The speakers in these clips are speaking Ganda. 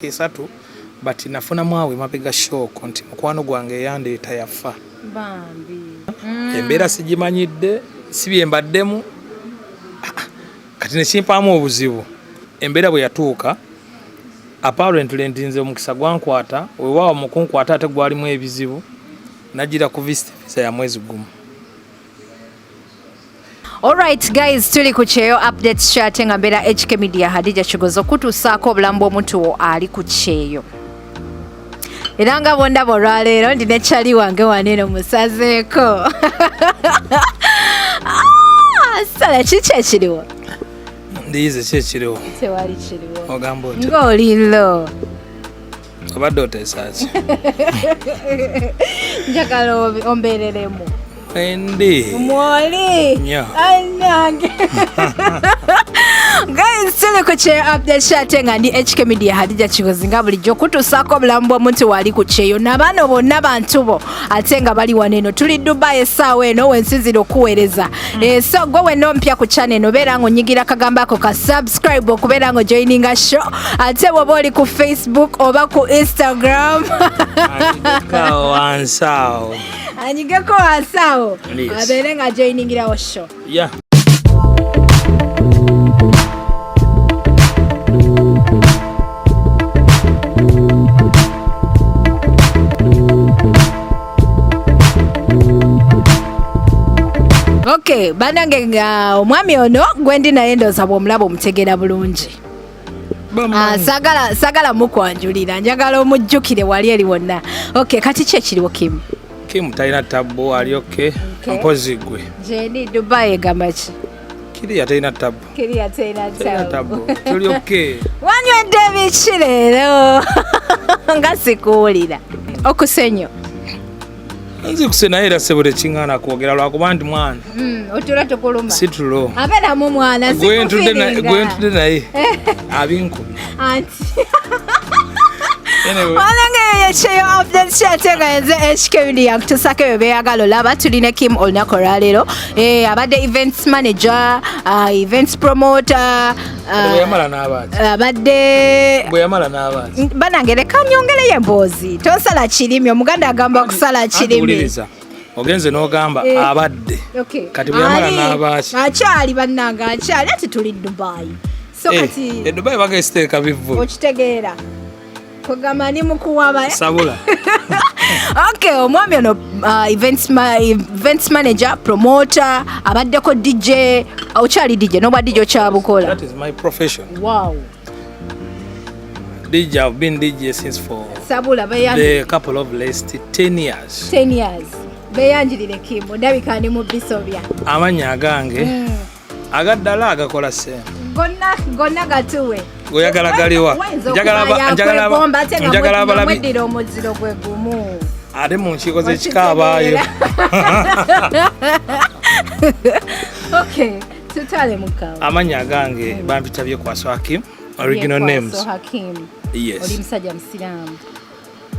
esatu but nafuna mwawe mapega shock nti mukwano gwange Eyandeeta yafa bambi embeera sigimanyidde sibyembaddemu kati nekimpaamu obuzibu embeera bwe yatuuka apparently ntinze omukisa gwankwata weewaawo mukunkwata ate gwalimu ebizibu nagira ku visa ya mwezi gumu. Alright guys, tuli Kukyeeyo updates chat nga mbera HK Media Hadija Kigozo kutusaako obulamu bw'omuntu ali Kukyeeyo. Era nga bonna olwaleero ndina chali wange wanene musazeeko. Sala kiki ekiriwo? Ndiyize ki ekiriwo? Tewali kiriwo. Ogamba otya? Ng'olilo. Obadde oteesa ki? Njagala ombeereremu. Ndi. Mwoli. Nnyo. Anange. Guys, tuli Kukyeeyo update chat nga ndi HK Media Hadija Kigozo nga bulijjo kutusaako obulamu bw'omuntu wali Kukyeeyo n'abaana bonna bantu bo ate nga bali waneno tuli Dubai essaawa eno wensinzira okuweereza. So gwe wenna ompya ku channel eno beera ng'onyigira akagambo ako ka subscribe okubeera ng'ojoininga show ate bw'oba oli ku Facebook oba ku Instagram. Wansaawo. Anyigeko wasaawo abeere nga joiningirawo show. Yeah. Okay, banange nga omwami ono gwendi naye ndooza bw'omulaba omutegeera bulungi. Sagala mukwanjulira njagala omujjukire wali eri wonna. Okay, kati ki ekiriwo Kim? Kim talina tabbo ali okay. Mpozi gwe. Jendi Dubai egamba ki? Kiriya talina tabbo. Kiriya talina tabbo. Tuli okay. Wanywedde biki leero? Nga sikuwulira. Okusenyo. Nzikuse naye era sebo tekiŋŋaana kwogera lwakuba nti mwana. Otulo tukuluma. Situlo. Abeeramu mwana sikufiringa. Gwentudde naye. Abinkumi. Anti. Anyway. Wanange Kukyeeyo update chat nga yenze HK Media kutusaako ebyo beeyagala olaba tulina Kim olunaku olwaleero abadde events manager, events promoter, bweyamala n'abaati. abadde Bweyamala n'abaati. banange leka nyongereyo emboozi tosala kirimi omuganda agamba okusala kirimi. Ogenze n'ogamba abadde. Okay. Kati bweyamala n'abaati. Akyali bannange akyali ate tuli Dubai. So kati Dubai bagesiteeka bivvu. okitegeera kugamba ni mukuwaba sabula. Okay, omwami ono events manager, promoter, abaddeko DJ, okyali DJ, noba DJ okyabukola. That is my profession. Wow. DJ, I've been DJ since for Sabula the couple of last 10 years. 10 years. Beyanjirire Kim, ndabika ndi mu bisobya. Amanya agange. Agaddala agakola ssente. Gonna gatuwe. Goyagala galiwa. Njagala abalabi. Mwedira omuziro gwe gumu. Ate mu nkiiko z'ekikaabaayo. Okay, tutale mukawa. Amanya agange bampita Byekwaso Hakim. Original names. Byekwaso Hakim. Yes. Oli musajja musiraamu.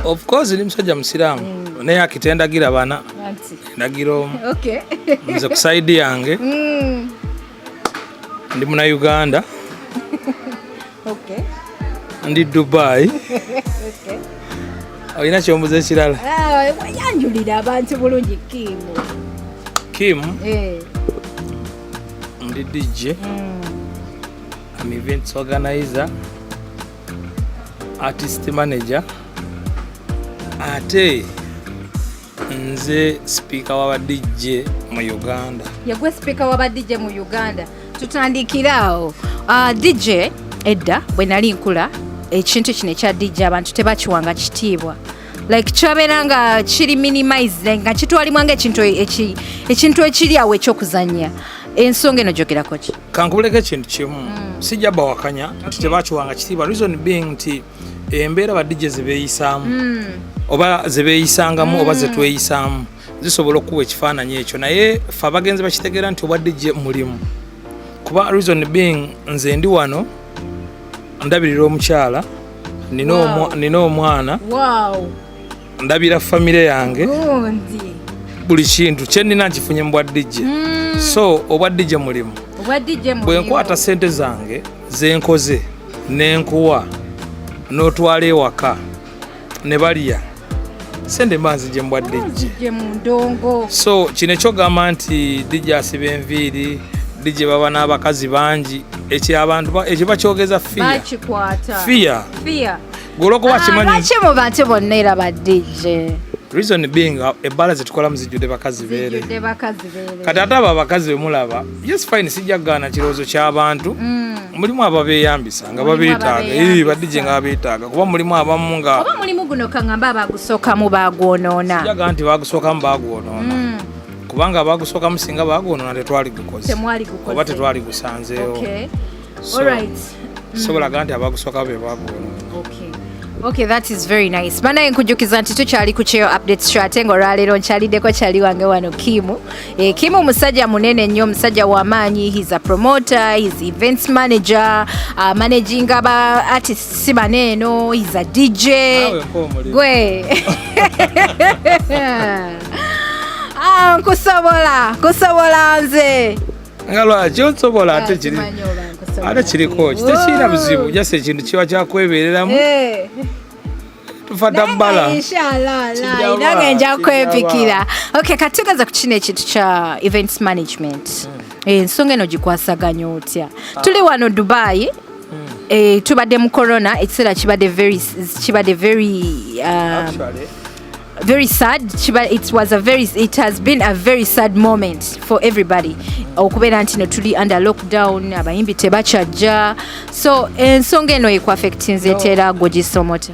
Of course ndi musajja musiraamu. Naye akitendagira bana. Ndagira omu. Okay. Nze ku side yange. Ndi muna Uganda. Okay. Ndi Dubai. Okay. Olina kyombuza ekirala? Yanjulira abantu bulungi Kim. Kim. Ndi DJ. I'm events organizer. Artist manager. Ate nze speaker wa DJ mu Uganda. Yagwe speaker wa DJ mu Uganda. Tutandikiraawo. DJ edda bwe nali nkula ekintu kino ekya DJ abantu tebakiwanga kitiibwa. Like kyabeeranga kiri minimize nga kitwalimwanga ekintu ekiri awo ekyokuzannya. Ensonga eno gyogerako ki? Kankubuleko ekintu kimu. Sijja bawakanya nti tebakiwanga kitiibwa. Reason being nti embeera ba DJ zebeeyisaamu oba zebeeyisangamu oba zetweyisaamu zisobola okuwa ekifaananyi ekyo naye fe abagenzi bakitegeera nti obwa DJ mulimu. Kuba reason being nze ndi wano ndabirira omukyala nina omwana ndabira famire yange buli kintu kye nina nkifunye mu bwa DJ. So obwa DJ mulimu. Bwe nkwata ssente zange zenkoze nenkuwa n'otwala ewaka ne balya sente mbanzi gye mbwadde gye mu ndongo. So kino ekyogamba nti dijja asiba enviiri dijje baba n'abakazi bangi ekyo bakyogeza fiya golwokuba kimanyi lwaki mu bantu bonna era badijje. reason being ebbala zetukola muzijjudde bakazi beere kati ate abo abakazi bemulaba yes fine sijja kugaana kirowoozo ky'abantu mulimu ababeeyambisa nga babeetaaga badijje nga babeetaaga kuba mulimu abamu nga oba mulimu guno kaŋŋamba abagusookamu baagwonoona sijjaga nti bagusookamu baagwonoona kubanga abagusookamu singa baagwonoona tetwali gukoze oba tetwali gusanzeewo sobolaga nti abagusooka be baagwonoona. Okay, that is very nice. Banaye nkujukiza nti tukyali ku Kukyeeyo updates show ate ng'olwaleero nkyaliddeko kyali wange wano Kimu. Kimu musajja munene nnyo, musajja w'amaanyi. He's a promoter, he's events manager, managing aba artists si baneeno, he's a DJ. Gwe. Nkusobola nze. Nga lwaki onsobola ate kiriko tekiina buzibu jase ekintu kiba kyakwebereramu tufata bbala nange nja kwepikira. Okay, kati tugeza ku kino ekintu kya events management. Ensonga eno gikwasaganya otya? Tuli wano Dubai, tubadde mu corona, ekiseera kibadde very sad. It has been a very sad moment for everybody. Okubeera nti no tuli under lockdown, abayimbi tebakyajja, so ensonga eno ekwaffectinze etera gwogisomota.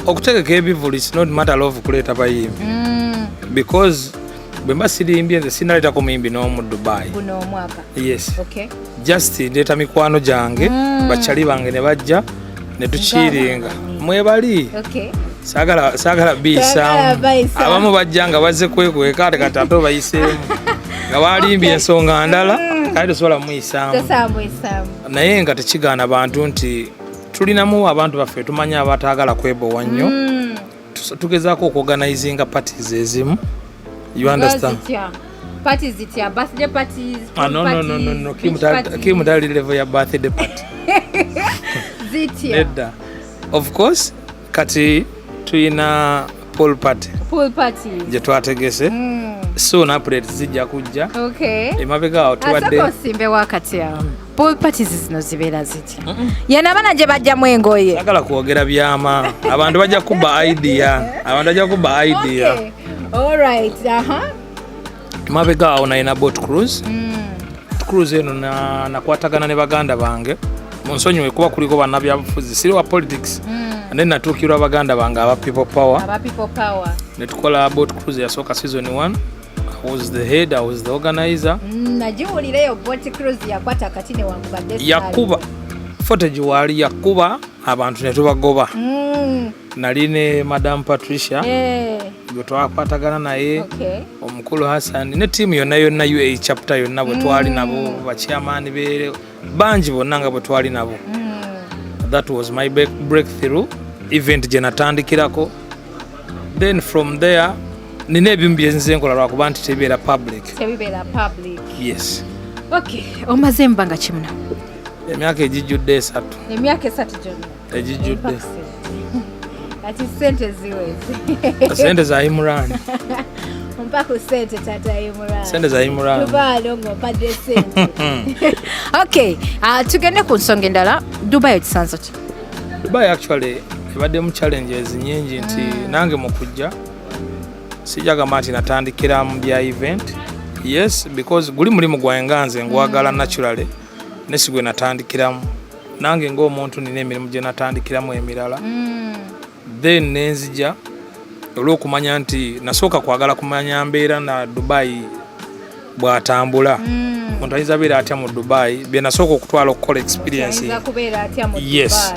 Okutegeka ebivulu is not matter of kuleeta bayimbi because bwe mba sirimbye nze sinaleetako muyimbi n'omu Dubai guno omwaka. Yes. Okay. Just ndeeta mikwano gyange bakyali bange ne bajja ne tukiringa mwebali. Okay. Sagala biisaamu abamu bajja nga bazze kwekweka ate kati ate bayiseemu nga balimbye ensonga ndala kale tosobola muyisaamu naye nga tekigaana bantu nti tulinamu abantu baffe tumanya abataagala kwebowa nnyo tugezaako okuorganizinga parties ezimu. You understand? Parties zitya birthday parties. No. Kim tali level ya birthday party. Zitya. Of course kati tuyina pool party gye twategese soon updates zijja kujja. Emabega awo tuwadde osimbe wakati awo pool parties zino zibeera zitya yana bana gye bajjamu engoye sagala kwogera byama abantu bajja kuba idea emabega awo nayina boat cruise eno nakwatagana ne baganda bange munsonyiwe kuba kuliko bannabyabufuzi siri wa politics and then natuukirwa baganda bange aba people power netukola boat cruise yasooka season 1. I was the head, I was the organizer. Najiwulireyo boat cruise yakwata kati ne wangubadde yakuba footage wali yakuba abantu ne tubagoba. Nali ne Madam Patricia gwe twakwatagana naye omukulu Hassan ne tiimu yonna UA chapter yonna bwe twali nabo bachairman beere bangi bonna nga bwe twali nabo. That was my breakthrough event gye natandikirako. Then from there nina ebimu bye nze nkola lwakuba nti tebibeera public. Yes. Okay, omaze mbanga kimuna emyaka egijjudde 3. Emyaka 3 gyonna egijjudde ati sente ziweze sente za Imran mpaka sente tata Imran sente za Imran tubalo ng'opadde sente. Okay, tugende ku nsonga endala. Dubai ekisanzo ki? Dubai actually ebadde mu challenges nyingi nti nange mu kujja sijagamba nti natandikira mu bya event. Yes, because guli mulimu gwange ngwagala naturally nesigwe natandikiramu nange ng'omuntu nina emirimu gye natandikiramu emirala. Then nenzija olw'okumanya nti nasooka kwagala kumanya mbeera na Dubai bw'atambula. Omuntu ayinza beera atya mu Dubai bye nasooka okutwala okukola experience. Yes.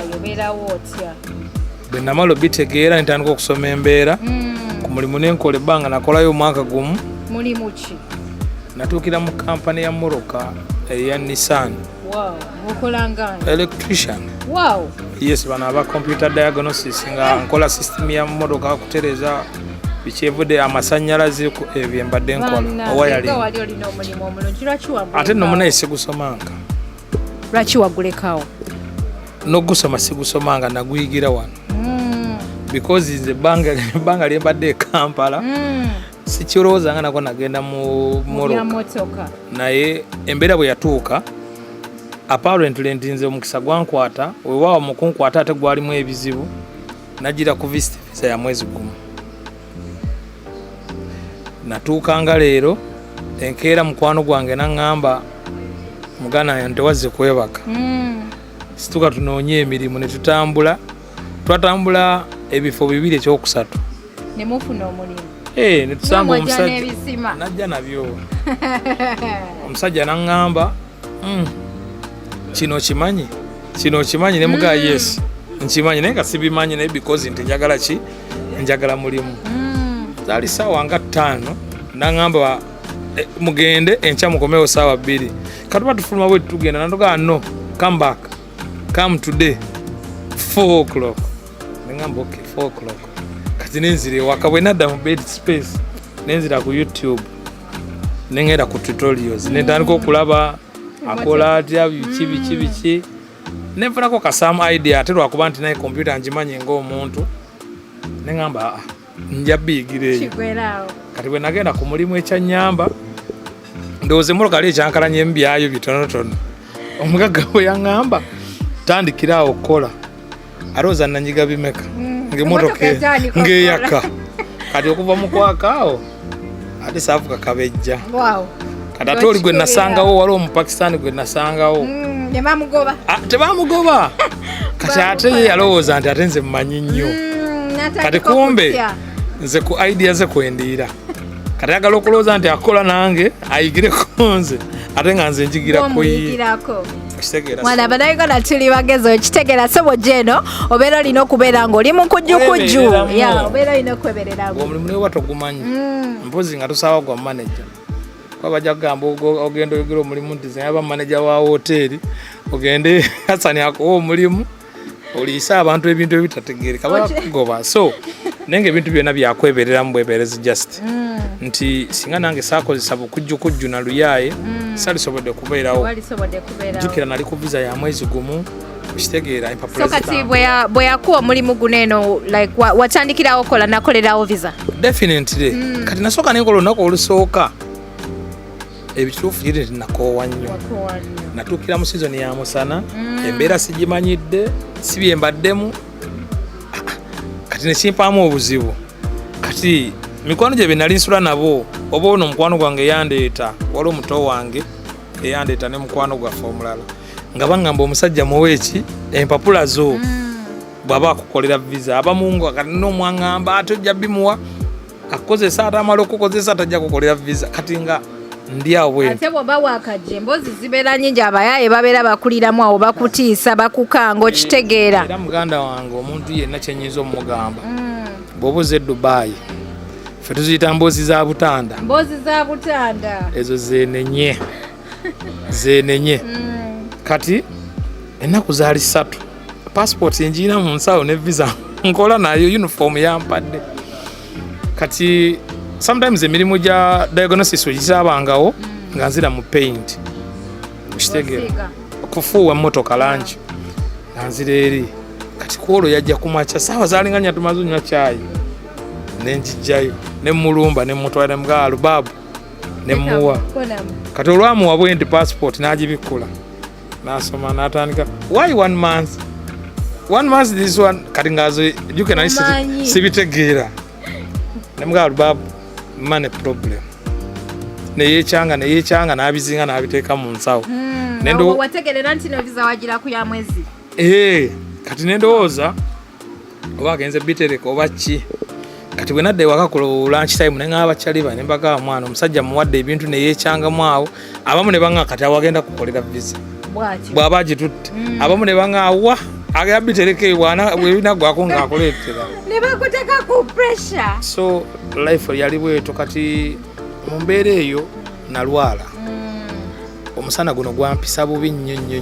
Bwe namala obitegeera ntandika okusoma embeera ku mulimu n'enkola ebbanga nakolayo omwaka gumu. Mulimu ki? Natuukira mu kampani ya Moroka eya Nissan. Wow, okolanga electrician. Wow. Yes, bana aba computer diagnosis nga nkola system ya Moroka kutereza bikyevudde amasannyalaze ebyo mbadde nkola owayali. Ate nomuna esigusomanga. Lwaki wagulekawo? N'ogusoma sigusomanga naguyigira wano. because ebbanga lyembadde e Kampala sikirowoozanga nako nagenda mu motoka naye embeera bwe yatuuka apparently nti nze omukisa gwankwata wewaawo mukunkwata ate gwalimu ebizibu nagira ku visit visa ya mwezi gumu natuukanga leero enkeera mukwano gwange naŋŋamba mugana yange tewazze kwebaka situka tunoonye emirimu ne twatambula ebifo bibiri ekyokusatu nemufuna omulimu netusanga omusajja najja nabyo omusajja naŋŋamba kino kimanyi ne mugaa yes nkimanyi naye nga sibimanyi naye because nti njagala mulimu zaali saawa nga 5 naŋŋamba mugende enkya mukomewo saawa 2 katuba tufuluma bwe tugenda natugaa no come back come today 4 o'clock neŋŋamba okay 4 o'clock kati nenzira ewaka bwe nadda mu bed space nenzira ku YouTube neŋŋenda ku tutorials netandika okulaba akola atya biki nenfunako kasaamu idea ate lwakuba nti naye kompyuta ngimanyi ng'omuntu neŋŋamba nja biyigira eyo kati bwe nagenda ku mulimu ekyanyamba ndowooza emmotoka ali ekyankalanya emubyayo bitonotono omugagga bwe yaŋŋamba tandikira awo okukola alowooza nanyiga bimeka ng'emmotoka ng'eyaka kati okuva mu kwaka awo ate saavuka kabejja kati ate oli gwe nasangawo waliwo omupakisitaani gwe nasangawo tebamugoba kati ate ye yalowooza nti ate nze mmanyi nnyo kati kumbe nze ku idea ze kwendiira kati agala okulowooza nti akola nange ayigireko nze ate nga nze njigira kuyirako mwana bannayuganda tuli bagezi okitegeera sobo jeno obeera olina okubeera ng'oli mu kujjukujju obeera olina okwebereramu omulimu naye oba togumanyi mpozi nga tosaawa gwa manager kuba bajja kugamba ogenda oyogera omulimu nti zeyaba manager wa woteeri ogende Hasani akuwa omulimu oliisa abantu ebintu ebitategeereka bakugoba so naye ngaebintu byonna byakwebereramu bweberezi just nti singa nange saakozesa bukujjukujju na luyaaye salisobodde kubeerawo jjukira nali ku visa ya mwezi gumu okitegeera empapula kati bwe yakuwa omulimu guno eno like watandikirawo okola nakolerawo visa definitely kati nasooka nenkola olunaku olusooka ebituufu giri tinakoowa nnyo natuukira mu sizoni ya musana embeera sigimanyidde sibyembaddemu kati nekimpaamu obuzibu kati mikwano gye nali nsula nabo oba ono mukwano gwange Eyandeeta wali omuto wange Eyandeeta ne mukwano gwaffe omulala nga baŋŋamba omusajja muweeki empapula zo bw'aba akukolera visa abamungu kati n'omwaŋŋamba ate ojja bimuwa akukozesa ate amala okukozesa atajja kukolera visa kati nga ndyawe ate bw'oba waakajja emboozi zibeera nnyingi abayaaye babeera bakuliramu awo bakutiisa bakukanga okitegeera era muganda wange omuntu yenna kyenyinza omugamba bw'oba ozze Dubai ffe tuziyita mboozi za butanda ezo zeenenye kati ennaku zaali 3 passport enjiina mu nsawo ne visa nkola nayo uniform yampadde kati sometimes emirimu gya diagnosis wegizaabangawo nga nzira mu paint okitegeera kufuuwa emmotoka langi nga nzira eri kati kwolwo yajja kumakya saawa zaalinganya tumaze onywa caayi nenjijjayo nemulumba nemutwala nemugaa Lubabu nemuwa kati olwamuwa bwe nti passport n'agibikkula n'asoma n'atandika why 1 month this one kati ngazo juke nali sibitegeera nemugaa Lubabu money problem neyekyanga n'abizinga n'abiteeka mu nsawo wategerera nti no visa wagira ku ya mwezi kati nendowooza oba agenze bitereka oba ki kati bwe nadda ewaka ku lunch time neŋŋaba bakyali bane mbagaa mwana omusajja muwadde ebintu neyeekyangamu awo abamu ne baŋŋa kati awagenda kukolera visa bw'aba agitutte abamu ne baŋŋawa agenda bitereka bwebinaggwako ng'akuleetera ne bakuteeka ku pressure so life yali bweto kati mu mbeera eyo nalwala omusana guno gwampisa bubi nnyo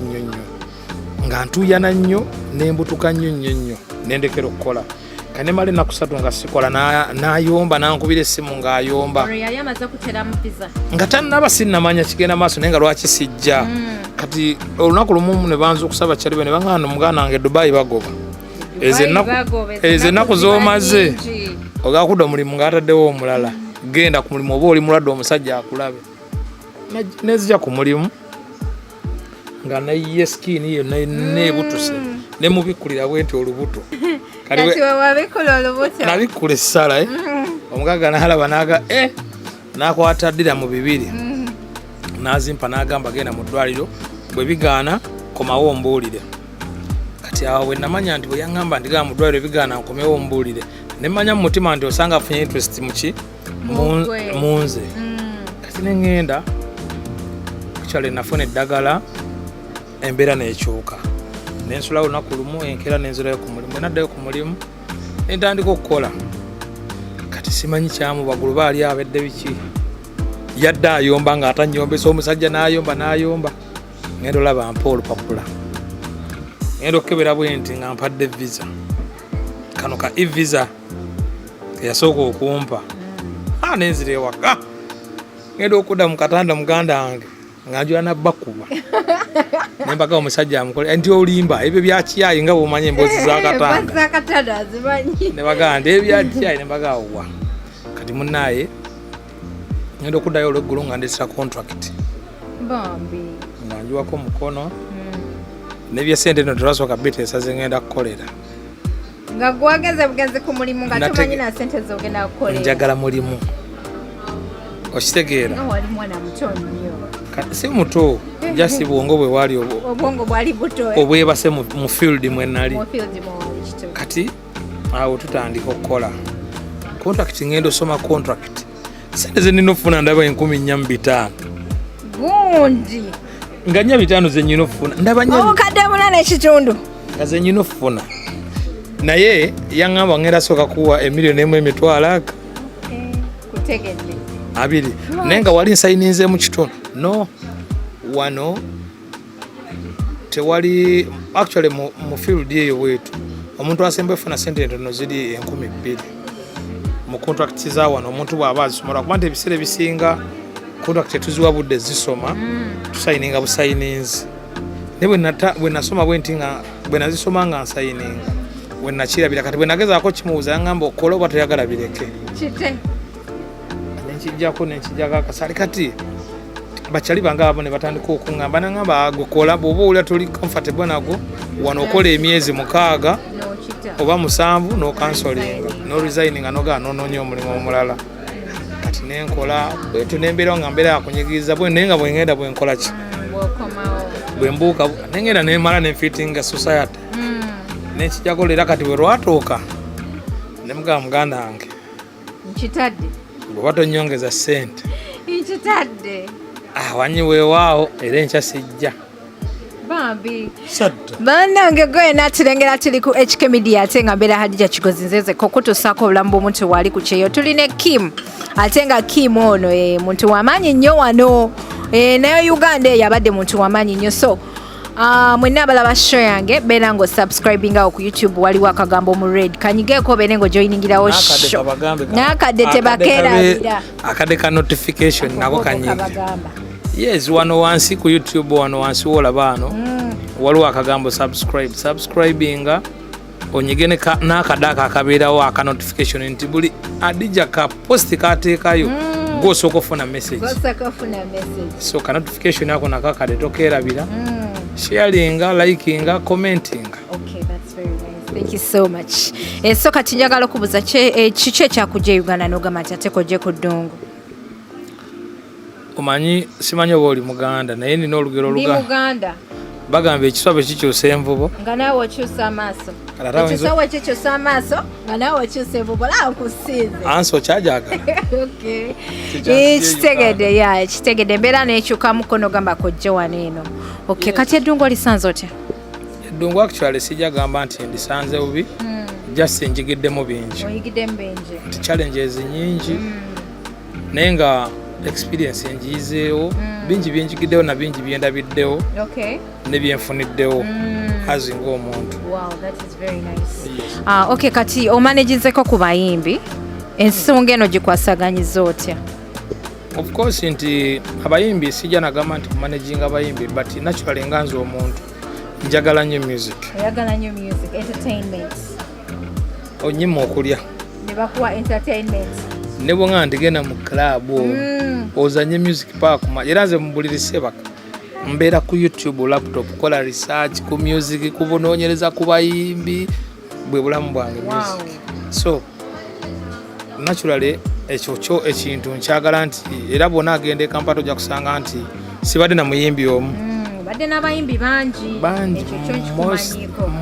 nga ntuyana nnyo nembutuka nnyo nendekera okukola kanemala ennaku 3 nga sikola n'ayomba nankubira essimu ng'ayomba nga tannaba sinnamanya kigenda maaso naye nga lwaki sijja kati olunaku lumu ne banza okusaba kyalibe ne baŋŋana omuganda wange Dubai bagoba ezennaku z'omaze ogakudda omulimu ng'ataddewo omulala genda ku mulimu oba oli mulwadde omusajja akulabe nezija ku mulimu nga nayiye skiini yo neebutuse nemubikkulira bwenti olubuto nabikkula essala omugaga nalaba nakwata ddira mu bibiri nazimpa n'agamba genda mu ddwaliro bwe bigaana komawo ombuulire kati awo bwe namanya nti bwe yaŋŋamba nti gamba mu ddwaliro bigaana nkomewo ombuulire ne mmanya mu mutima nti osanga afunye interest muki munze kati neŋŋenda kukyala nafuna eddagala embeera nekyuka nensulawo olunaku lumu enkeera nenzirayo ku mulimu enaddayo ku mulimu nentandika okukola kati simanyi kyamu bagulu baali abedde biki yadde ayomba ng'atanyombesa omusajja n'ayomba ngenda olaba mpa olupapula ngenda okukebera bwe nti nga mpadde visa kano ka evisa keyasooka okumpa nenzira ewaka ngenda okudda mu katanda muganda wange nga njula bakuba nembaga omusajja amukole nti olimba ebyo byakiyayi nga bwomanya emboozi zakatanda nebagaa nti ebyakiyayi nembaga wa kati munaye ngenda okuddayo olweggulu nga ndetera contract nga njiwako mukono nebyesente no terwasooka biteesaze ngenda kukolera nga gwageze bugenze ku mulimu nga tomanyi na sente zogenda kukolera njagala mulimu okitegeera si muto jasi bwongo bwe wali obwebase mu field mwe nali kati awo tutandika okukola contract ngenda osoma contract sente zenina okufuna ndaba 14,500 gundi nga 500 zenyina okufuna ndaba obukadde 8.5 nga zenyina okufuna naye yaŋŋamba ngenda sooka kuwa 1,000,000 kutegedde 2 naye nga wali nsayininze mu kitono no wano tewali actually mu field eyo wetu omuntu asemba efuna sente entono ziri 2,000 mu contract za wano omuntu bw'aba azisomera kuba nti ebiseera ebisinga contract etuziwa budde zisoma tusayininga busayininzi naye bwe nasoma bwenti nga bwe nazisoma nga nsayininga bwe nakirabira kati bwe nagezaako kimubuuza yaŋŋamba okola oba toyagala bireke nenkijjako akasale kati bakyali bange abo ne batandika okuŋŋamba naŋŋamba agukola bw'oba owulira toli comfortable nago wano okola emyezi 6 oba 7 nokansolinga noresigninga nogaa nonoonya omulimu omulala kati nenkola bwetyo nembeerawo nga mbeera yakunyigiriza naye nga bwengenda bwenkola ki bwembuuka nengenda nemala nenfitinga society nenkijjako leera kati bwe lwatuuka nemugaba muganda wange nkitadde bweba tonyongeza sente nkitadde wanyi weewaawo era enkya sijja bannange gwe naturengera tuli ku HK Media ate nga mbeera Hadija Kigozi nzezeko kutusaako obulamu bw'omuntu waali ku Kukyeeyo tulina Kim ate nga Kim ono muntu wamaanyi nnyo wano naye Uganda eyo abadde muntu wamaanyi nnyo so mwenna abalaba show yange beera nga osubscribingawo ku YouTube waliwo akagambo mu red kanyigeeko beere nga ojoiningirawo show n'akadde tebakeerabira akadde ka notification nako kanyiga yes wano wansi ku YouTube wano wansi wolaba ano waliwo akagambo subscribinga onyige n'akadaka akabeerawo aka notification nti buli Hadija ka post kateekayo gwosooka ofuna message so ka notification ako nako akadde tokeerabira sharinga likinga commentinga Thank you so much. So kati njagala okubuuza kiki ekyakujja Uganda n'ogamba nti ate kojje Kudungu? Omanyi simanyi oba oli Muganda naye nina olugero Muganda. Bagamba ekiswabe kikyusa envubo. Nga naawe okyusa amaaso. Ekiswabe kikyusa amaaso nga naawe okyusa envubo nkusiize. Ansi okyajagala. Okay. Kitegedde embeera n'ekyuka mukono gamba kojja wano eno. Okay, kati Eddungu olisanze otya? Eddungu actually sijja gamba nti ndisanze bubi. Just njigiddemu bingi. Oyigiddemu bingi. Nti challenges nyingi. Naye nga experience enjizeewo bingi byenjigiddewo na bingi byendabiddewo ne byenfuniddewo azi ng'omuntu. Okay, kati omanagizeko ku bayimbi ensonga eno gikwasaganyiza otya? Of course nti abayimbi sijja nagamba nti kumanaginga abayimbi but naturally nga nze omuntu njagala nnyo music. Oyagala nnyo music, entertainment. onyima okulya ne bakuwa entertainment ne bwonga ndigenda mu club ozanye music park era nze mubulirisi baka mbeera ku YouTube laptop kola research ku music kubonoonyereza ku bayimbi bwe bulamu bwange music so naturally ekyo ekintu nkyagala nti era bwona agenda ekampala ojja kusanga nti sibadde na muyimbi omu badde n'abayimbi bangi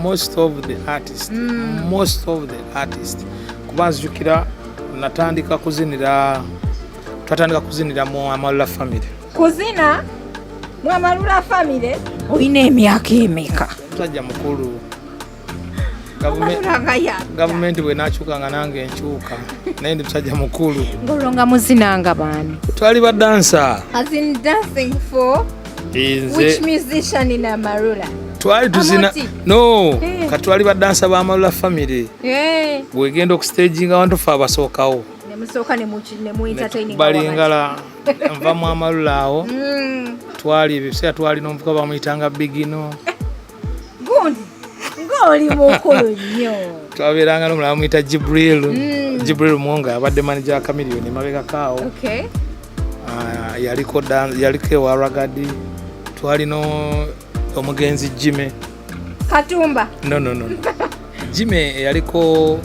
most of the artists kuba nzijukira twatandika kuzinira mu Amalula family. Kuzina mu Amalula family olina emyaka emeka? Musajja mukulu. Gavumenti bwe nakyukanga nange nkyuka naye ndi musajja mukulu. Ngolonga muzinanga baani? Twali ba dancer. As in dancing for which musician in Amalula? Twali tuzina no katwali ba dancer ba Amalula family. Bwegenda okustaginga abantu fa abasookawo nemusooka ne mu entertaining balingala nva mu Amalula awo twali ebiseera twali n'omuvuka bamuyitanga bigino gundi ng'oli mukulu nnyo twabeeranga n'omulala bamuyita Jibril Mwonga abadde manager wa Chameleon emabega kaawo yaliko ewa Ragadi twali omugenzi Jime Katumba no Jime yaliko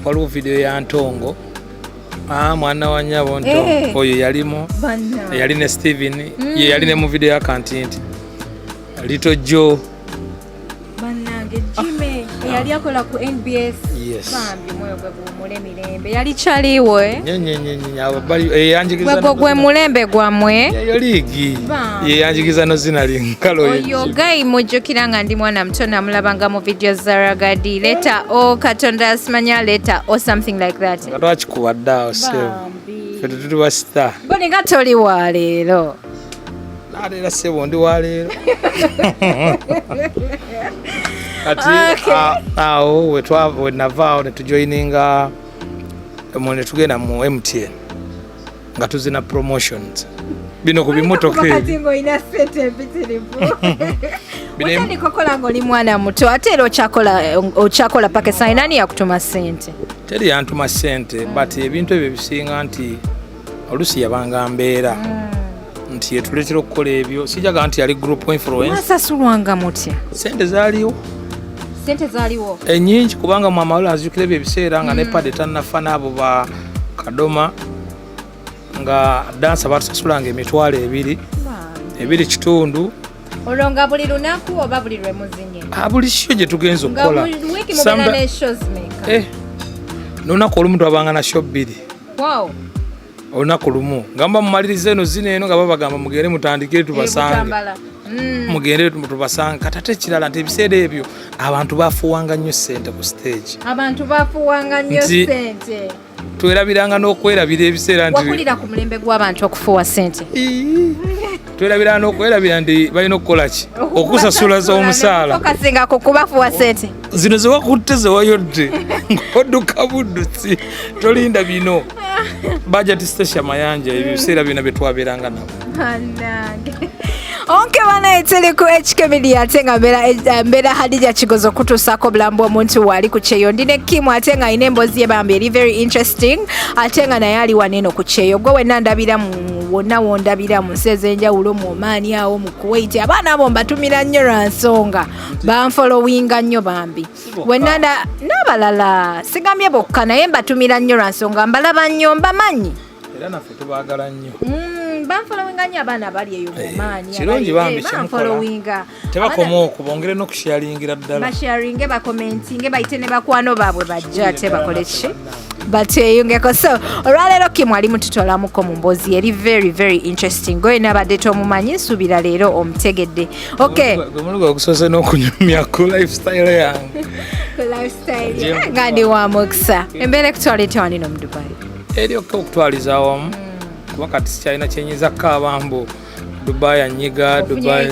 waliwo video ya Ntongo mwana wa nyabo Ntongo oyo yalimu yali ne Steven ye yali ne mu video ya Kantinti Little Joe bannange Jime yali akola ku NBS bambi moyo gwe gumule mirembe yali chaliwo yanjigiza gwe mulembe gwamwe yo ligi yanjigiza no zina linkalo oyo gai mujjukira nga ndi mwana mtona mulabanga mu video za Ragadi leta o Katonda asimanya leta or something like that katwakikuba dda save fetu tuli ba star boni nga toli wa leero naleera sebo ndi wa leero ati awo we navaawo ne tujoininga ne tugenda mu MTN nga tuzina promotions bino ku bimotoka ebi bino kokola ng'oli mwana muto ate era okyakola pakisani nani yakutuma sente? Teri yantuma sente but ebintu ebyo bisinga nti olusi yabanga mbeera nti yetuletera okukola ebyo sijaga nti yali group influence mwasasulwanga mutya? Sente zaaliwo enyingi kubanga mu Amalula azijukira ebyo ebiseera nga ne pade tannafa n'abo ba Kadoma nga dansa batusasulanga emitwalo ebiri kitundu olonga buli lunaku oba buli lwe muzinye? Buli kyo gye tugenza okukola n'olunaku olumu twabanga na show 2 olunaku lumu ngamba mumaliriza eno zino eno nga babagamba mugende mutandikire tubasange mugende tubasange katate ekirala nti ebiseera ebyo abantu bafuwanga nnyo ssente ku stage twerabiranga n'okwerabira ebiseera nti wakulira ku mulembe gw'abantu okufuwa ssente twerabiranga n'okwerabira nti balina okukola ki okusasula z'omusaala okasinga ku kubafuwa ssente zino zewakutte zewayodde ng'odduka buddutsi tolinda bino budget station mayanja ebiseera bino bye twabeeranga nabo onke bana etele ku HK Media ate nga mbeera Hadija Kigozo kutuusaako obulamu bw'omuntu waali ku Kyeeyo ndine Kim ate nga alina emboozi ye bambi eri very interesting ate nga naye ali waneeno ku Kyeeyo gwe wenna ndabira wonna wondabira mu nsi ez'enjawulo mu Oman awo mu Kuwait abaana abo mbatumira nnyo lwa nsonga banfolowinga nnyo bambi wenna n'abalala sigambye bokka naye mbatumira nnyo lwa nsonga mbalaba nnyo mbamanyi era naffe tubaagala nnyo banfolowinga nnyo abaana bali eyo mumaanyi kirungi bambi kyemukola tebakoma okwo bongere n'okusharingira ddala basharinge bakomentinge bayite ne bakwano baabwe bajja ate bakole ki bateyungeko so olwaleero Kim ali mututolamuko mu mboozi eri very very interesting goye nabadde tomumanyi nsuubira leero omutegedde gwemuliga okusoose n'okunyumya ku lifestyle yange nga ndi wa mukisa embeera ekutwala ete wanino mu Dubai eryoka okutwaliza awamu kuba kati sikyalina kyenyinza kabambo Dubai anyiga Dubai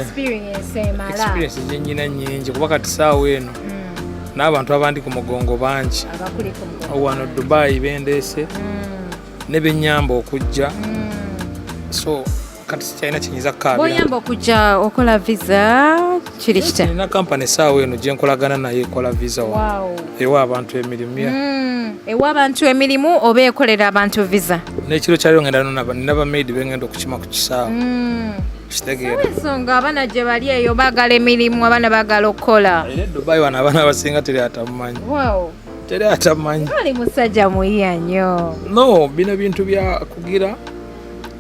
experience gyenyina nyingi kuba kati saawa eno n'abantu abandi ku mugongo bangi wano Dubai bendeese ne benyamba okujja so kati sikyalina kinyiza kukaabira. Boyamba okujja okola visa kiri kita? Nina kampani essaawa eno gye nkolagana naye ekola visa ewa abantu emirimu. Ewa abantu emirimu oba ekolera abantu visa? N'ekiro kyaliwo ngenda nina bamaidi bengenda okukima ku kisaawe. Kitegeera. Ensonga abaana gye bali eyo baagala emirimu, abaana baagala okukola. Era Dubai wano abaana abasinga teri atamumanyi. Teri atamumanyi. Ali musajja muyiya nnyo. No, bino bintu bya kugira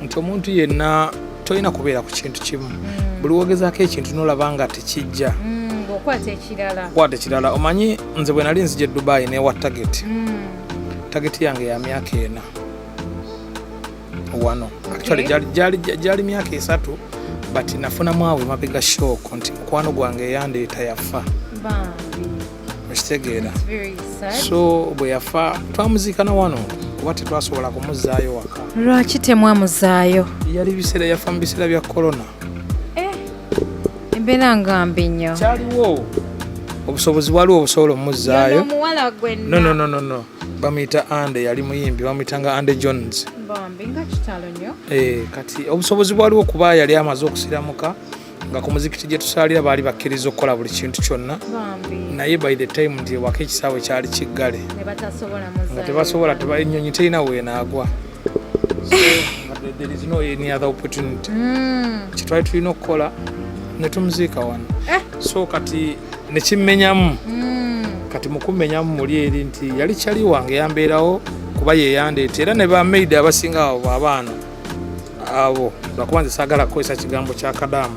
nti omuntu yenna tolina kubeera ku kintu kimu. Buli wogezaako ekintu n'olaba nga tekijja. Ng'okwata ekirala. Kwata ekirala. Omanyi nze bwe nali nzija Dubai n'ewa target. Target yange ya myaka 4. Wano. Actually gyali myaka 3 but nafunamu awo mabega shock nti mukwano gwange Eyandeeta yafa. Ekitegeera. So bwe yafa twamuziika na wano kuba tetwasobola kumuzaayo waka. Lwaki temwamuzaayo? Yali biseera yafa mu biseera bya corona. Embeera ngambi nnyo. Kyaliwo obusobozi waliwo obusobola omuzaayo. Omuwala gwenna. No. Bamuyita Ande, yali muyimbi bamuyitanga Ande Jones. Bambi nga kitalo nnyo. Kati obusobozi bwaliwo kuba yali amaze okusiramuka nga ku muzikiti gye tusaalira baali bakkiriza okukola buli kintu kyonna. Naye by the time nti ewaka ekisaawe kyali kiggale. Nga tebasobola ennyonyi terina weenaagwa. So there is no any other opportunity. Kitwali tulina okukola netumuziika wano. So kati nekimmenyamu. Kati mukumenyamu muli eri nti yali kyali wange yambeerawo kuba Eyandeeta era ne bamaidi abasinga abo abaana abo lwakuba nze saagala kukozesa kigambo kya kadaama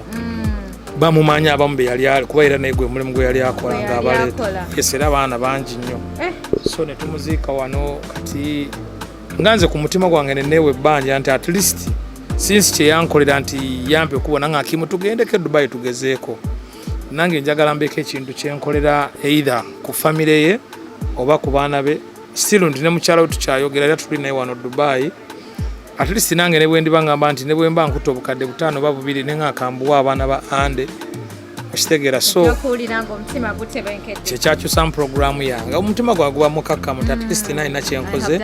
bamumanya abamu be yali kuba era naye gwe mulimu gwe yali akola ng'abaleeta. Era abaana bangi nnyo. So netumuziika wano kati nga nze ku mutima gwange neneewe ebbanja nti at least since kyeyankolera nti yampe okubona nga Hakim tugendeko e Dubai tugezeeko. Nange njagala mbeeko ekintu kyenkolera either ku famire ye oba ku baana be. Still ndi ne mukyala we tukyayogera era tuli naye wano Dubai. At least nange ne bwe ndiba ngamba nti ne bwe mba nkutte obukadde 5 oba 2 ne ng'akambuwa abaana ba Ande. Okitegeera. So kyekyakyusa mu programu yange. Omutima gwange guba mukakkamu nti at least nalina kyenkoze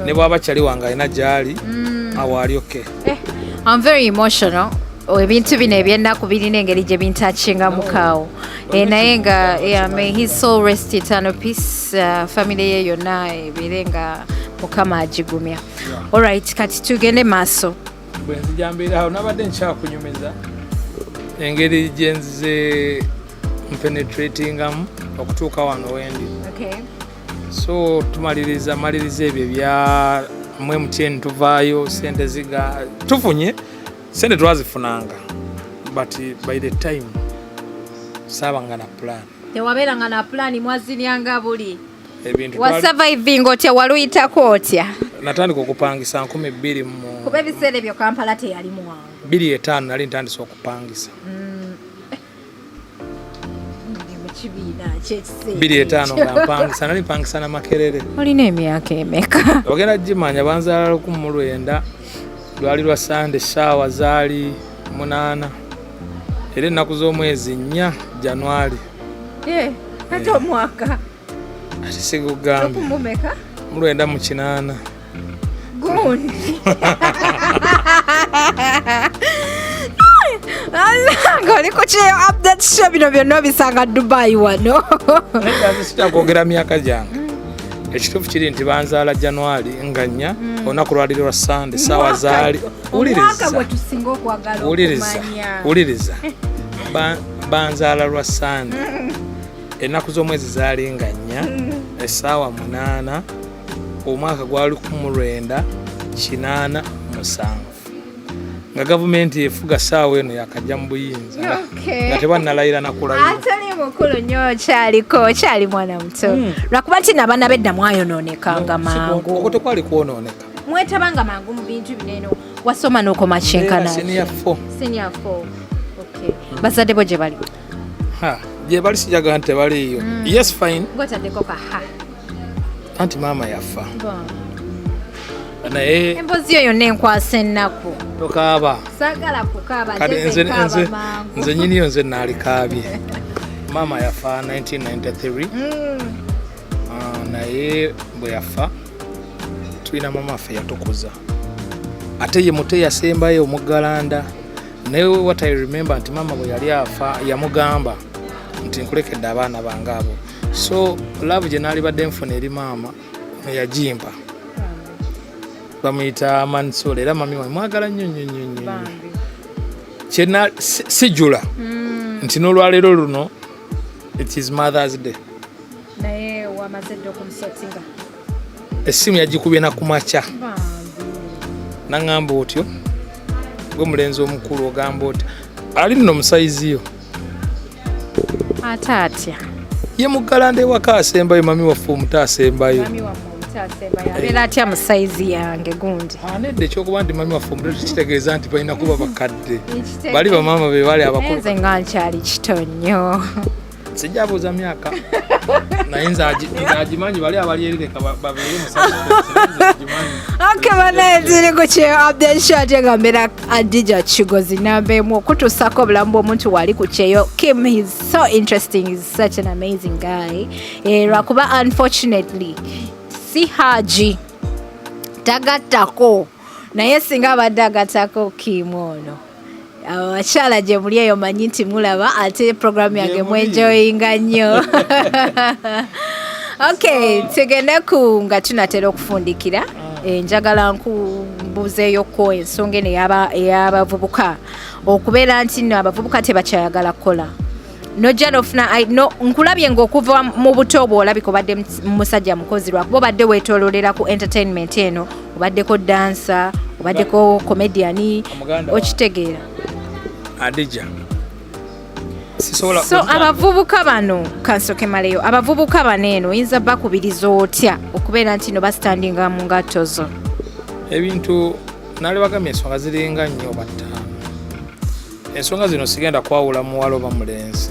ne bw'aba kyali wange alina gy'ali awo ali okay. I'm very emotional. Ebintu bino ebyennaku birina engeri gye bintakinga mukaawo. Naye nga may his soul rest eternal peace. Family ye yonna ebeere nga Mukama agigumya. Alright, kati tugende maaso. Bwe nzija mbeerawo nabadde nkyakunyumiza engeri gye nzize mpenetratingamu okutuuka wano wendi. So maliriza ebyo bya MTN tuvaayo sente ziga tufunye sente twazifunanga but by the time saabanga na plan. Tewabeeranga na plan mwaziryanga buli ebintu wa surviving otya waluyitako otya? Natandika okupangisa 12 mu kuba ebiseera ebyo Kampala teyali muwangu 25 nali ntandise okupangisa 25 nga mpangisa nali mpangisa na Makerere. Olina emyaka emeka? Ogenda gimanya banzaala 19 lwali lwa Sande shaawa zaali 8 era ennaku z'omwezi 4 Januari. Kati omwaka ate sigugambe 9 mu 8 gundi. Ng'oli ku Kukyeeyo update show bino byonna obisanga Dubai wano. Naye sitakwogera myaka gyange. Ekituufu kiri nti banzaala Januari nga 4 olunaku lwali lwa Sande saawa zaali. Wuliriza banzaala lwa Sande ennaku z'omwezi zaali nga 4 essaawa 8 omwaka gwali 1987 nga gavumenti efuga saawa eno yakajja mu buyinza nga tebannalayira nakulayira. Atali mukulu nnyo kyali mwana muto lwakuba nti n'abaana bedda mwayonoonekanga mangu. Okwo tekwali kwonooneka. Mwetabanga mangu mu bintu bineno wasoma n'okoma kyenkana. Senior 4. Okay. Bazadde bo gye bali? Gye bali sijaga nti tebaliiyo. Yes fine. Ngotaddeko kaha. Anti maama yafa. Naye emboozi eyo nenkwasa ennaku. Tokaaba. Saagala kukaaba nze nyiniyo nze naalikaabye. Maama yafa 1993. Naye bwe yafa tulina maama affe yatukuza. ate ye muto yasembayo omuggalanda naye what I remember nti mama bwe yali afa yamugamba nti nkulekedde abaana bange abo so love gye naalibadde nfuna eri maama yagimpa bamuyita Mansole era mami mwagala nnyo kyena sijula nti n'olwaleero luno it is Mother's Day naye wamaze dde okumusotinga essimu yagikubye nakumakya naŋŋamba otyo gwe mulenzi omukulu ogamba oti ali nno omusayiziyo ate atya ye muggalanda ewaka asembayo mami waffe omuto asembayo abeera atya mu sayizi yange gundi nedde ekyokuba nti mami waffe omuto tekitegeeza nti balina kuba bakadde bali bamaama be bali abakulu nze nga nkyali kito nnyo sijabuuza myaka naye nze agimanyi bali abali eri leka babeere okay banaye ziri ku Kukyeeyo update show ate nga mbeera Adija Kigozi nambeemu okutuusako obulamu bw'omuntu wali ku Kukyeeyo Kim. He's so interesting, he's such an amazing guy lwakuba unfortunately si Haji tagattako naye singa abadde agattako Kim ono abakyala gye muli eyo manyi nti mulaba ate program yange mwenjoyinga nnyo okay tugende ku nga tunatera okufundikira njagala nkubuuzeeyoko ensonga eno ey'abavubuka okubeera nti nno abavubuka tebakyayagala kukola nojja nofuna nkulabye ng'okuva mu buto obwo olabika obadde musajja mukozi lwakuba obadde weetooloolera ku entertainment eno obaddeko dansa obaddeko comedian okitegeera Adija so abavubuka bano kansoke maleyo abavubuka bano eno oyinza bakubiriza otya okubeera nti no basitandinga mu ngatto zo ebintu nalebagambye ensonga ziringa nnyo battaano ensonga zino sigenda kwawula muwala oba mulenzi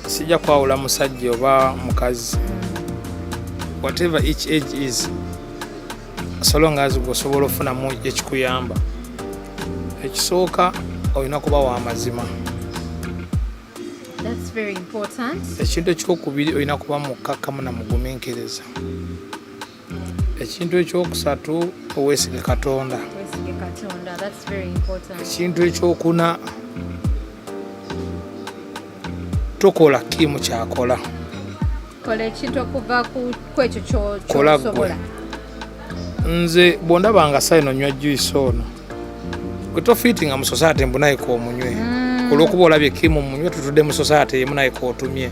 sijja kwawula musajja oba mukazi whatever each age is so long as osobola ofunamu ekikuyamba ekisooka olina kuba wa mazima ekintu ekyokubiri olina kuba mukkakkamu na mugumiikiriza ekintu ekyokusatu oweesige Katonda ekintu ekyokuna tokola kimu kyakola kola gwe nze bwondabanga sayino nywa juice ono getofiitinga mu society mbunayika omunywe olwokuba olabye kimu munywe tutudde mu society yemu nayika otumye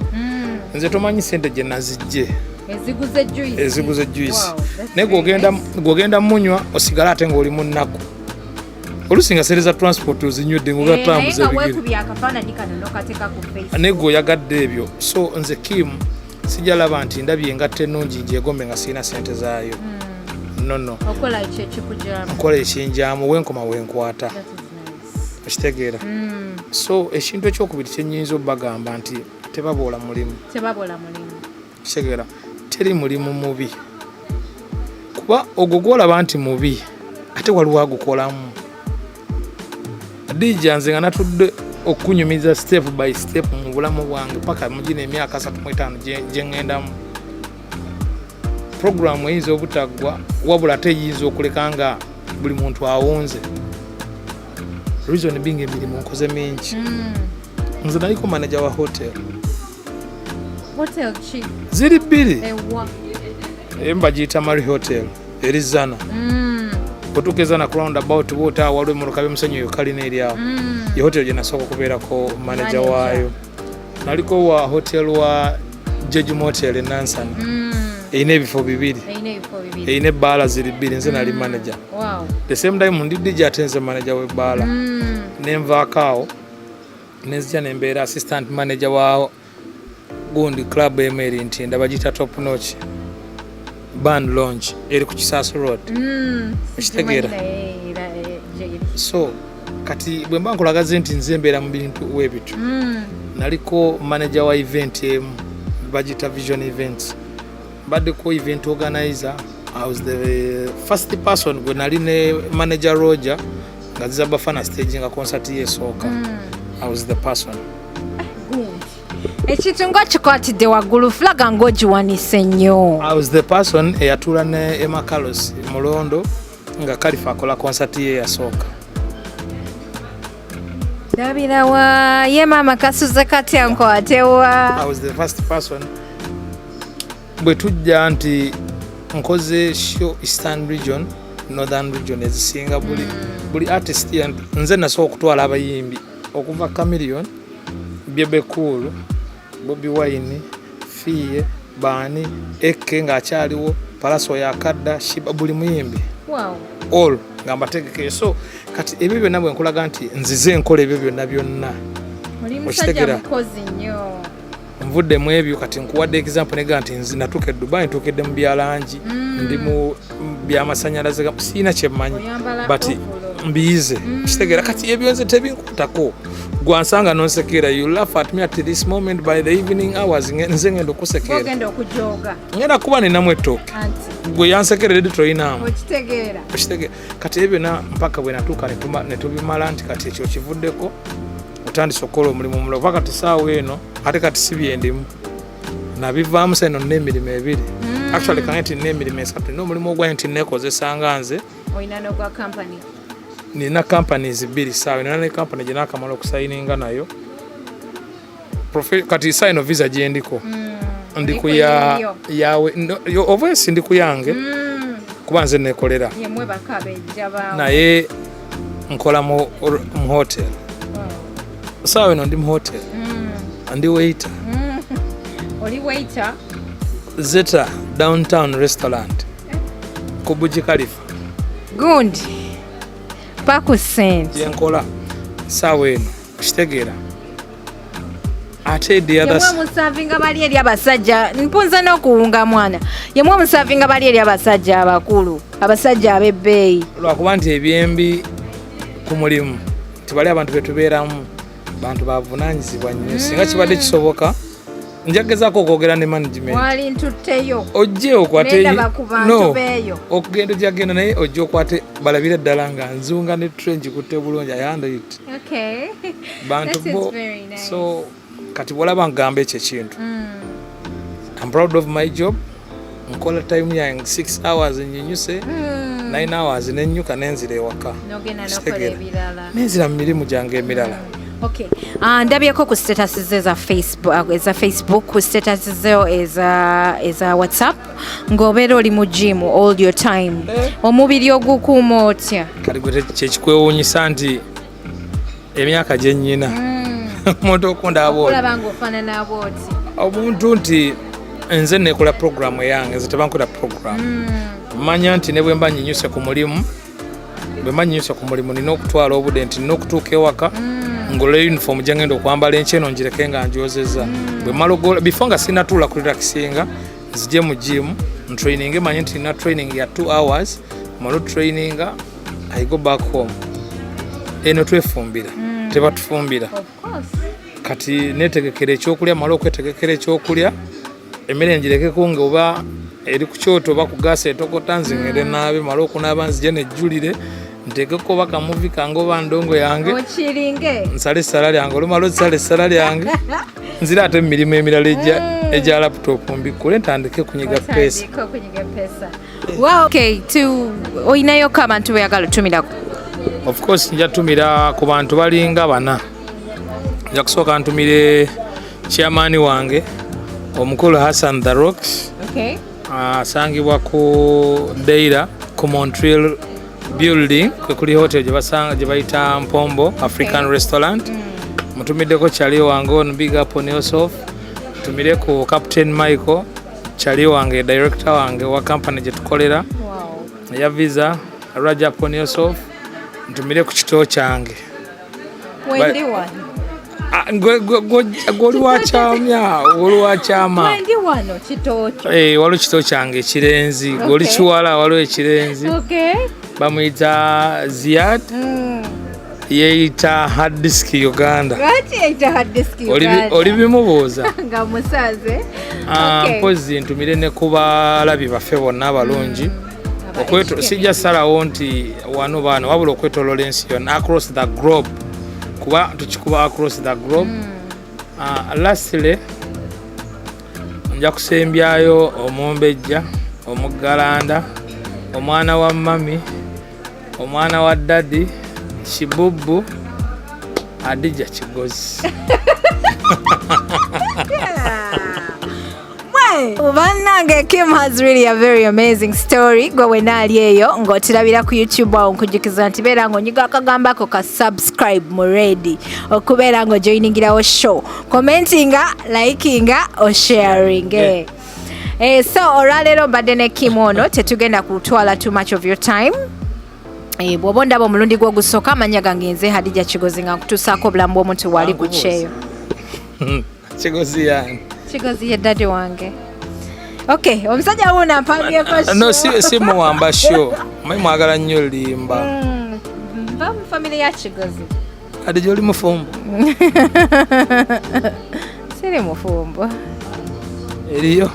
nze tomanyi sente gye nazijje eziguze juice naye gwogenda munywa osigala ate ng'oli mu nnaku olusinga sereza transport ozinywedde ng'ogatambuza ebigere naye gweoyagadde ebyo so nze kimu sijalaba nti ndabye engatta ennungi ngyegombe nga sirina sente zaayo no nkola ekinjaamu wenkoma wenkwata okitegeera so ekintu ekyokubiri kyenyinza obbagamba nti tebaboola mulimu kitegeera teri mulimu mubi kuba ogwo gwolaba nti mubi ate waliwo agukolamu Adija nze nga natudde okunyumiza step by step mu bulamu bwange paka mugina emyaka 35 gye ŋŋendamu programu eyinza obutaggwa wabula teyinza okuleka nga buli muntu awunze reason being emirimu nkoze mingi nze naliko manager wa hotel ziri bbiri embagiyita Mari Hotel erizana otukeza ku roundabout bwota waliwo emmotoka by'omusenyu eyo kalina eri awo ye hotel gye nasooka okubeerako manager waayo naliko wa hotel wa Jeju Motel e Nansana eyina ebifo bibiri eyina ebbaala ziri bbiri nze nali manager the same time ndi DJ ate nze manager w'ebbaala nenvaako awo nenzija nembeera assistant manager wa gundi club emeri Ntinda bagiyita Top Notch band launch eri ku Kisaasi Road ekitegeera so kati bwe mba nkolagaze nti nze mbeera mu bintu weebitu naliko manager wa event emu bagiyita Vision Events baddeko event organizer. I was the first person gwe nali ne manager Roger nga ziza Bafana staging a concert y'esooka. I was the person. Ekintu nga kikwatidde waggulu flaga ng'ogiwanise nnyo. I was the person eyatuula ne Emma Carlos Mulondo nga Kalifa akola concert ye yasooka. Ndabirawa ye mama kasuze katya nkwatewa. I was the first person. Bwe tujja nti nkoze show Eastern region, Northern region ezisinga buli artist ya nze nasooka okutwala abayimbi okuva Chameleon, Bebe Cool, Bobby Wine, Fiye, Bani, Eke ng'akyaliwo, Palaso ya Kadda, Shiba, buli muyimbi. Wow. All nga mbategekere. So kati ebyo byonna bwe nkulaga nti nzize nkola ebyo byonna. Oli musajja mukozi nnyo. Nvudde mu ebyo kati nkuwadde example nega nti nzi natuuka e Dubai ntuukedde mu byalangi ndi mu byamasannyalaze siina kyemmanyi but mbiyize kitegeera kati ebyo nze tebinkutako gwansanga nonsekera you laugh at me at this moment by the evening hours nze ngenda okusekera ogenda okujooga ngenda kuba ninamu ettooke gwe yansekerera toyinaamu okitegeera kati ebyo na mpaka bwe natuuka ne tubimala nti kati ekyo kivuddeko otandise okukola omulimu omulala oba kati saawa eno ate kati si byendimu nabivaamu sa eno n'emirimu ebiri actually kange nti n'emirimu esatu n'omulimu ogwaye nti neekozesanga nze olina n'ogwa company nina companies bbiri saawa nina ne company gye naakamala okusayininga nayo kati saa eno visa gye ndiko ndi ku yawe obwesi ndi ku yange kuba nze neekolera naye nkola mu hotel saawa eno ndi mu hotel ndi waiter oli waiter Zeta downtown restaurant ku Burj Khalifa gundi paku sente yenkola saawa eno kitegeera ate the others yemwe musavinga bali eri abasajja mpunza n'okuwunga mwana yemwe musavinga bali eri abasajja abakulu abasajja ab'ebbeeyi lwakuba nti ebyembi ku mulimu tibali abantu betubeeramu bantu bavunaanyizibwa nnyo singa kibadde kisoboka njagezaako okwogera ne management wali ntutteyo ojje okwate no okugenda gyagenda naye ojje okwate balabire ddala nga nzunga ne trench kutte bulungi ayandayit bantu bo so kati bwolaba ngamba ekyo ekintu I'm proud of my job nkola time yange 6 hours nyinyuse 9 hours nennyuka nenzira ewaka nenzira mu mirimu gyange emirala. Okay. Ndabyeko ku status za Facebook, ku status zo eza WhatsApp ng'obeera oli mu gym all your time. Omubiri ogukuuma otya? Kati gwe kyekikwewuunyisa nti emyaka gye nnyina omuntu okundaba okulaba ng'ofaanana ab'oti omuntu nti nze neekola programu eyange nze tebankola programu manya nti ne bwe mba nyinyuse ku mulimu nina okutwala obudde nti nina okutuuka ewaka ngolola uniform gye ngenda okwambala enkyeno ngireke nga njozeza bwe mala before nga sinatuula ku relaxinga nzije mu gym ntraining manye nti nina training ya 2 hours malo traininga I go back home eno twefumbira tebatufumbira kati netegekera ekyokulya malo okwetegekera ekyokulya emmere ngirekeko nga oba eri ku kyoto oba ku gaasi etokota nzingere naabe malo okunaaba nzije nejjulire ntegeko baka muvi kange oba ndongo yange okiringe nsale essala lyange olumala ozisala essala lyange nzira ate emirimu emirala egya laptop mbikule ntandike kunyiga pesa. Wow, okay, oyinayoko abantu beyagala otumirako? Of course nja tumira ku bantu balinga bana. Nja kusooka ntumire chairman wange omukulu Hassan The Rocks. Okay. Asangibwa ku Deira ku Montreal building kuli hotel gye bayita Mpombo African Restaurant. Mutumiddeko Charlie wange on big up on yourself. Tumire ku Captain Michael Charlie wange director wange wa company gye tukolera. Wow. Ya visa Raja on yourself. Ntumire ku kito kyange. Wendi wano. Goli wa kyama. Wendi wano kitoki. Waliwo kito kyange ekirenzi. Goli kiwala waliwo ekirenzi. Okay. Bamuyita Ziad. Yeeyita hard disk Uganda. Lwaki yeeyita hard disk Uganda? Oli bimubuuza. Nga musaze. Mpozi ntumire ne ku balabi baffe bonna abalungi. Sijja salawo nti wano baano wabula okwetoloola ensi yonna across the globe. Kuba tukikuba across the globe. Lastly nja kusembyayo Omumbejja, Omuggalanda, omwana wa mami, omwana wa daddy Kibubu Adija Kigozi. Bannange, Kim has really a very amazing story. Gwe wenaali eyo ng'otirabira ku YouTube awo nkujukiza nti beera ng'onyiga akagambako ka subscribe mu ready okubeera ng'ojoiningirawo show, commentinga, likinga o sharing. So olwaleero mbadde ne Kim ono, tetugenda kutwala too much of your time. Bw'oba ondaba omulundi gw'ogusooka, amanya gange nze Hadija Kigozi nga nkutuusaako obulamu bw'omuntu wali ku Kukyeeyo. Kigozi yani? Kigozi ye daddy wange. Okay, omusajja wuno ampangyeko show. No, si muwamba show. Mmanyi mwagala nnyo limba. Mba mu family ya Kigozi. Hadija oli mufumbo? Siri mufumbo. Eriyo?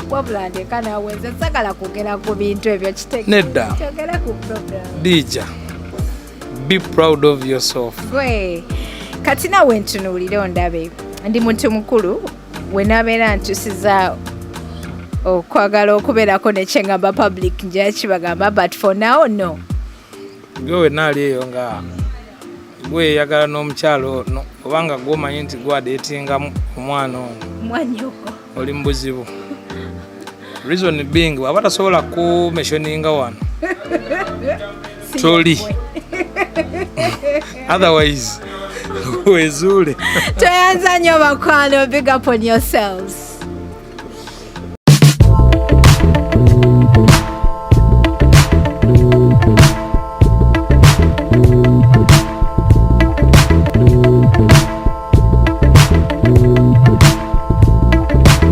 Wabula ndeka naawe nze sagala kugera ku bintu ebyo kitegeeza. Nedda. Kyogera ku program. Dija, be proud of yourself. Gwe, kati nawe ntunuulire ondabe. Ndi muntu mukulu, we nabeera ntusiza okwagala okubeerako nekyengamba public nja kibagamba, but for now, no. Gwe wenaali eyo nga gwe yagala n'omukyalo ono, obanga gw'omanyi nti gwadeetinga omwana ono. Mwanyoko. Oli mu buzibu. Reason being, waba tasobola kumeshoninga wano. Toli. Otherwise, wezuule. Toyanza nnyo bakwano, big up on yourselves.